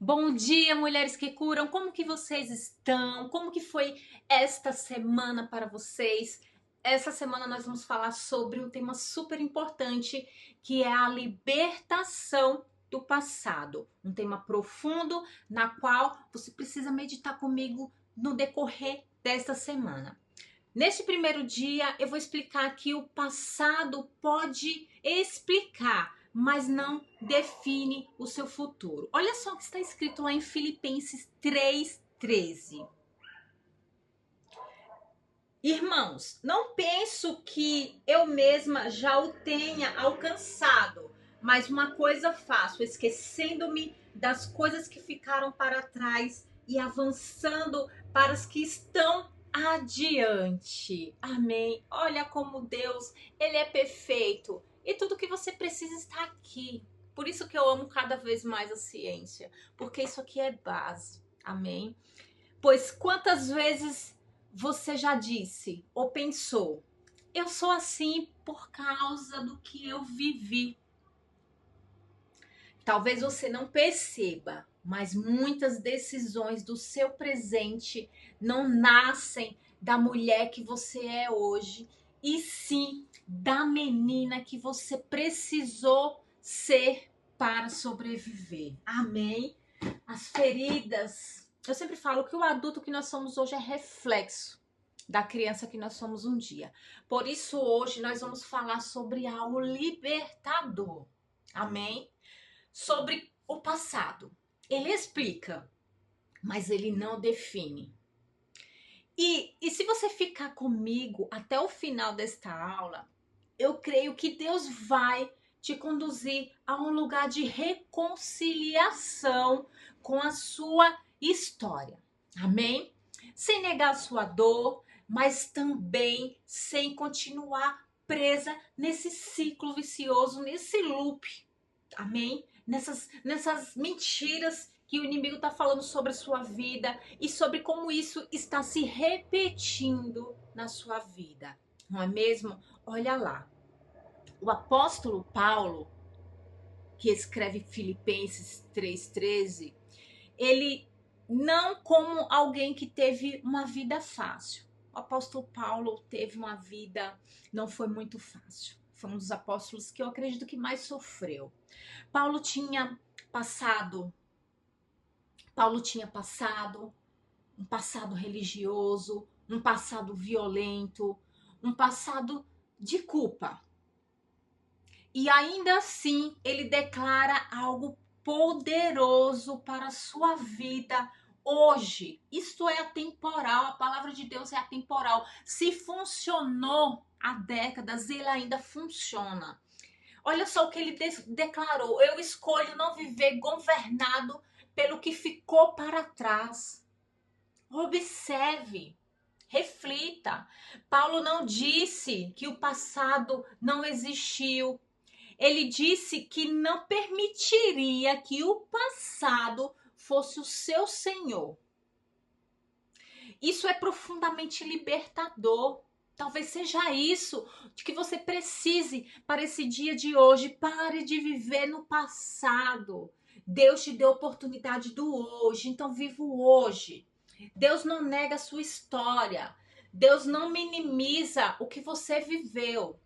Bom dia, mulheres que curam. Como que vocês estão? Como que foi esta semana para vocês? Essa semana nós vamos falar sobre um tema super importante, que é a libertação do passado. Um tema profundo na qual você precisa meditar comigo no decorrer desta semana. Neste primeiro dia, eu vou explicar que o passado pode explicar, mas não define o seu futuro. Olha só o que está escrito lá em Filipenses 3:13. Irmãos, não penso que eu mesma já o tenha alcançado, mas uma coisa faço, esquecendo-me das coisas que ficaram para trás e avançando para as que estão adiante. Amém. Olha como Deus, ele é perfeito e tudo que você precisa está aqui. Por isso que eu amo cada vez mais a ciência, porque isso aqui é base. Amém. Pois quantas vezes você já disse ou pensou, eu sou assim por causa do que eu vivi. Talvez você não perceba, mas muitas decisões do seu presente não nascem da mulher que você é hoje, e sim da menina que você precisou ser para sobreviver. Amém? As feridas. Eu sempre falo que o adulto que nós somos hoje é reflexo da criança que nós somos um dia. Por isso, hoje nós vamos falar sobre algo libertador. Amém? Sobre o passado. Ele explica, mas ele não define. E se você ficar comigo até o final desta aula, eu creio que Deus vai te conduzir a um lugar de reconciliação com a sua história. Amém? Sem negar a sua dor, mas também sem continuar presa nesse ciclo vicioso, nesse loop. Amém? Nessas mentiras que o inimigo está falando sobre a sua vida e sobre como isso está se repetindo na sua vida. Não é mesmo? Olha lá. O apóstolo Paulo, que escreve Filipenses 3:13, ele não como alguém que teve uma vida fácil. O apóstolo Paulo teve uma vida, não foi muito fácil. Foi um dos apóstolos que eu acredito que mais sofreu. Paulo tinha passado, um passado religioso, um passado violento, um passado de culpa. E ainda assim, ele declara algo poderoso para a sua vida hoje. Isto é atemporal, a palavra de Deus é atemporal. Se funcionou há décadas, ele ainda funciona. Olha só o que ele declarou: eu escolho não viver governado pelo que ficou para trás. Observe. Reflita. Paulo não disse que o passado não existiu. Ele disse que não permitiria que o passado fosse o seu senhor. Isso é profundamente libertador. Talvez seja isso de que você precise para esse dia de hoje. Pare de viver no passado. Deus te deu a oportunidade do hoje, então viva o hoje. Deus não nega a sua história. Deus não minimiza o que você viveu.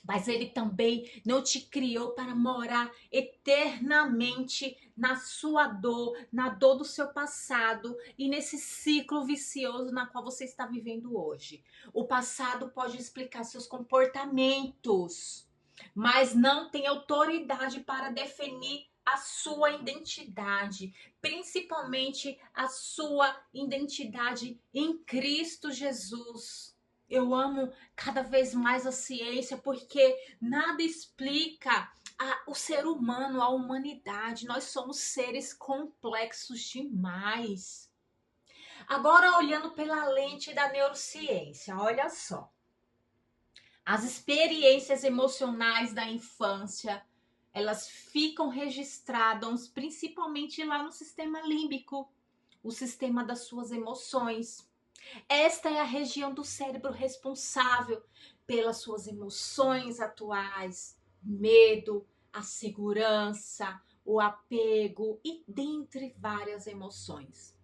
Mas ele também não te criou para morar eternamente na sua dor, na dor do seu passado e nesse ciclo vicioso na qual você está vivendo hoje. O passado pode explicar seus comportamentos, mas não tem autoridade para definir a sua identidade, principalmente a sua identidade em Cristo Jesus. Eu amo cada vez mais a ciência, porque nada explica o ser humano, a humanidade. Nós somos seres complexos demais. Agora, olhando pela lente da neurociência, olha só. As experiências emocionais da infância, elas ficam registradas principalmente lá no sistema límbico, o sistema das suas emoções. Esta é a região do cérebro responsável pelas suas emoções atuais, o medo, a segurança, o apego e dentre várias emoções.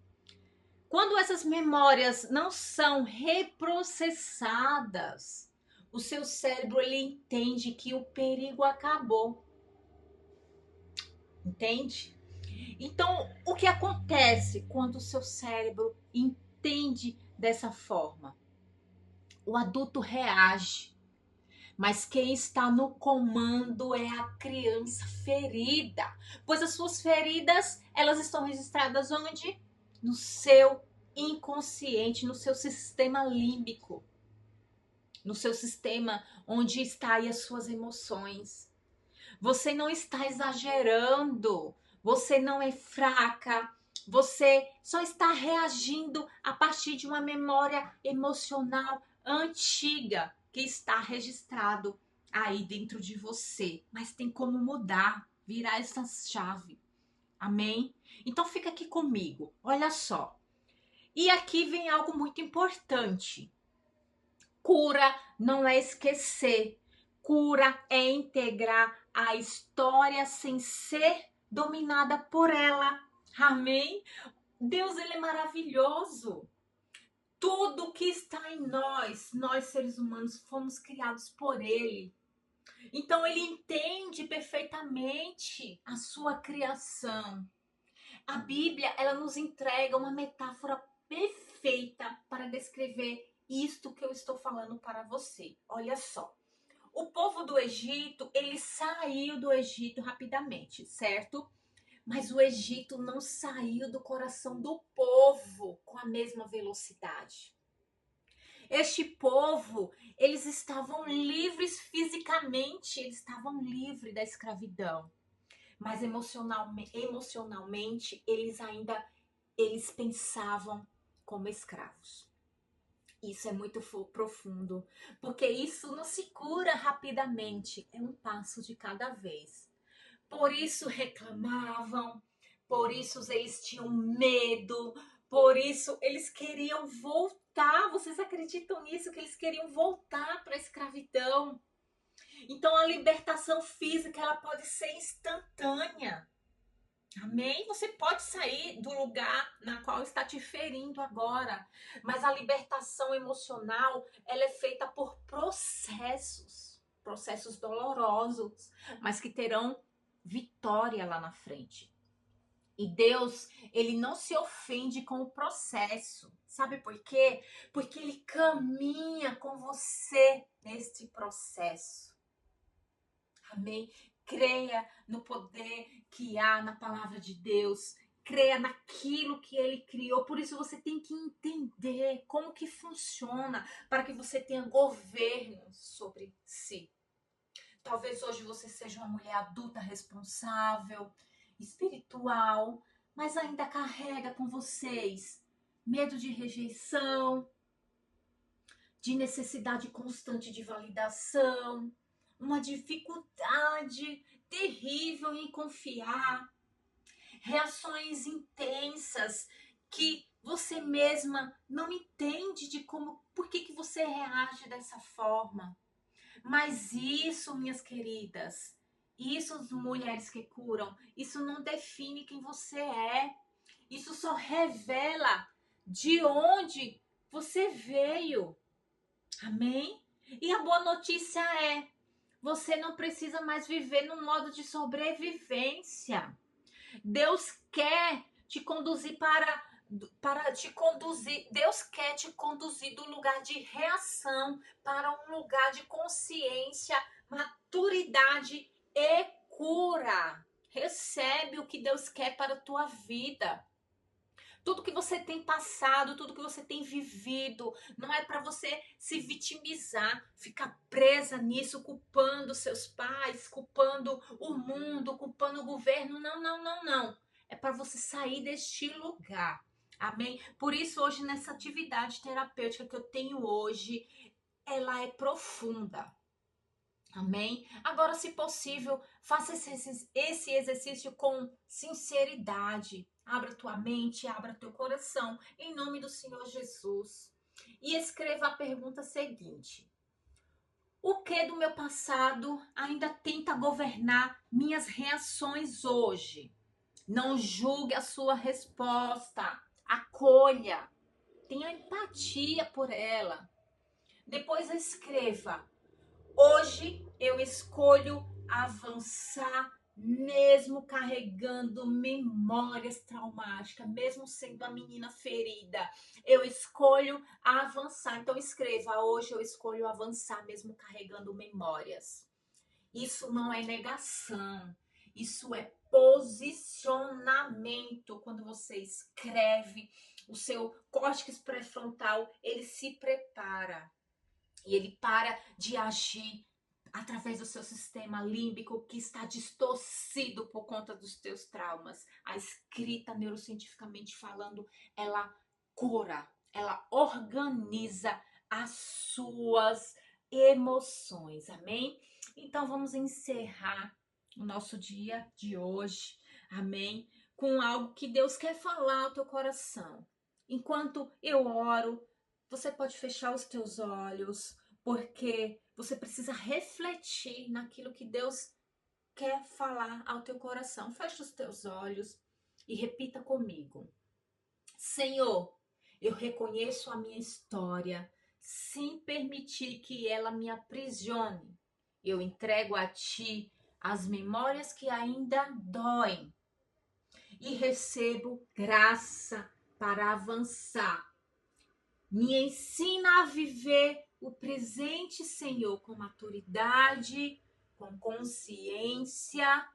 Quando essas memórias não são reprocessadas, o seu cérebro ele entende que o perigo acabou. Entende? Então, o que acontece quando o seu cérebro entende dessa forma? O adulto reage, mas quem está no comando é a criança ferida, pois as suas feridas, elas estão registradas onde? No seu inconsciente, no seu sistema límbico, no seu sistema onde está aí as suas emoções. Você não está exagerando, você não é fraca, você só está reagindo a partir de uma memória emocional antiga que está registrado aí dentro de você. Mas tem como mudar, virar essa chave. Amém? Então fica aqui comigo. Olha só. E aqui vem algo muito importante. Cura não é esquecer. Cura é integrar a história sem ser dominada por ela. Amém? Deus, ele é maravilhoso. Tudo que está em nós seres humanos, fomos criados por ele. Então, ele entende perfeitamente a sua criação. A Bíblia, ela nos entrega uma metáfora perfeita para descrever isto que eu estou falando para você. Olha só. O povo do Egito, ele saiu do Egito rapidamente, certo? Mas o Egito não saiu do coração do povo com a mesma velocidade. Este povo, eles estavam livres fisicamente, eles estavam livres da escravidão. Mas emocionalmente eles pensavam como escravos. Isso é muito profundo, porque isso não se cura rapidamente, é um passo de cada vez. Por isso reclamavam, por isso eles tinham medo, por isso eles queriam voltar. Vocês acreditam nisso? Que eles queriam voltar para a escravidão? Então a libertação física ela pode ser instantânea. Amém? Você pode sair do lugar na qual está te ferindo agora, mas a libertação emocional, ela é feita por processos dolorosos, mas que terão vitória lá na frente. E Deus, ele não se ofende com o processo. Sabe por quê? Porque ele caminha com você neste processo. Amém? Creia no poder que há na palavra de Deus. Creia naquilo que ele criou. Por isso você tem que entender como que funciona para que você tenha governo sobre si. Talvez hoje você seja uma mulher adulta responsável, espiritual, mas ainda carrega com vocês medo de rejeição, de necessidade constante de validação, uma dificuldade terrível em confiar, reações intensas que você mesma não entende de por que você reage dessa forma. Mas isso, minhas queridas, isso, mulheres que curam, isso não define quem você é. Isso só revela de onde você veio. Amém? E a boa notícia é, você não precisa mais viver no modo de sobrevivência. Deus quer te conduzir Deus quer te conduzir do lugar de reação para um lugar de consciência, maturidade e cura. Recebe o que Deus quer para a tua vida. Tudo que você tem passado, tudo que você tem vivido, não é para você se vitimizar, ficar presa nisso, culpando seus pais, culpando o mundo, culpando o governo. Não, não, não, não. É para você sair deste lugar. Amém? Por isso, hoje, nessa atividade terapêutica que eu tenho hoje, ela é profunda. Amém? Agora, se possível, faça esse exercício com sinceridade. Abra tua mente, abra teu coração, em nome do Senhor Jesus. E escreva a pergunta seguinte: O que do meu passado ainda tenta governar minhas reações hoje? Não julgue a sua resposta. Acolha. Tenha empatia por ela. Depois escreva: hoje eu escolho avançar, mesmo carregando memórias traumáticas, mesmo sendo a menina ferida. Eu escolho avançar. Então escreva: hoje eu escolho avançar, mesmo carregando memórias. Isso não é negação. Isso é posicionamento. Quando você escreve, o seu córtex pré-frontal, ele se prepara. E ele para de agir através do seu sistema límbico que está distorcido por conta dos teus traumas. A escrita, neurocientificamente falando, ela cura, ela organiza as suas emoções. Amém? Então vamos encerrar o nosso dia de hoje. Amém? Com algo que Deus quer falar ao teu coração. Enquanto eu oro, você pode fechar os teus olhos, porque você precisa refletir naquilo que Deus quer falar ao teu coração. Feche os teus olhos e repita comigo: Senhor, eu reconheço a minha história sem permitir que ela me aprisione. Eu entrego a ti as memórias que ainda doem e recebo graça para avançar. Me ensina a viver o presente, Senhor, com maturidade, com consciência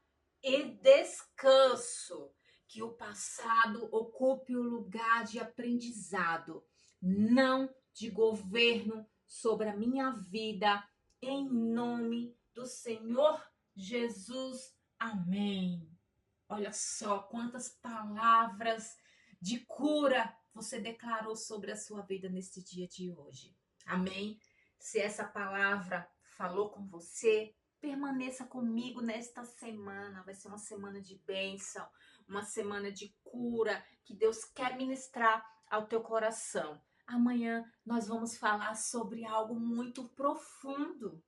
e descanso. Que o passado ocupe o lugar de aprendizado, não de governo sobre a minha vida, em nome do Senhor Jesus. Amém. Olha só quantas palavras de cura você declarou sobre a sua vida neste dia de hoje. Amém? Se essa palavra falou com você, permaneça comigo nesta semana. Vai ser uma semana de bênção, uma semana de cura que Deus quer ministrar ao teu coração. Amanhã nós vamos falar sobre algo muito profundo,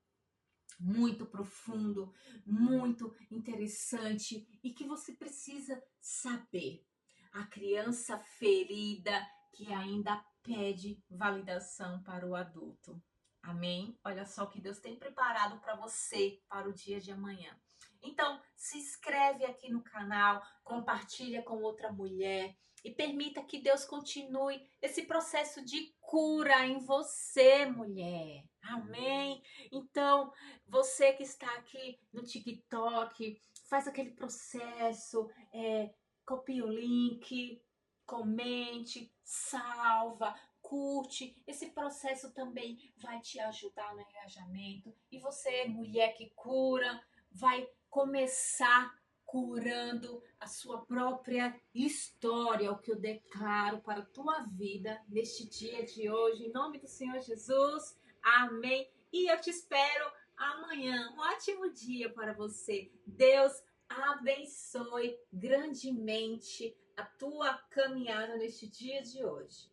muito interessante e que você precisa saber. A criança ferida que ainda pede validação para o adulto. Amém? Olha só o que Deus tem preparado para você para o dia de amanhã. Então, se inscreve aqui no canal, compartilha com outra mulher e permita que Deus continue esse processo de cura em você, mulher. Amém? Então, você que está aqui no TikTok, faz aquele processo, copia o link, comente, salva, curte. Esse processo também vai te ajudar no engajamento. E você, mulher que cura, vai começar curando a sua própria história, o que eu declaro para a tua vida neste dia de hoje, em nome do Senhor Jesus. Amém. E eu te espero amanhã. Um ótimo dia para você. Deus abençoe grandemente a tua caminhada neste dia de hoje.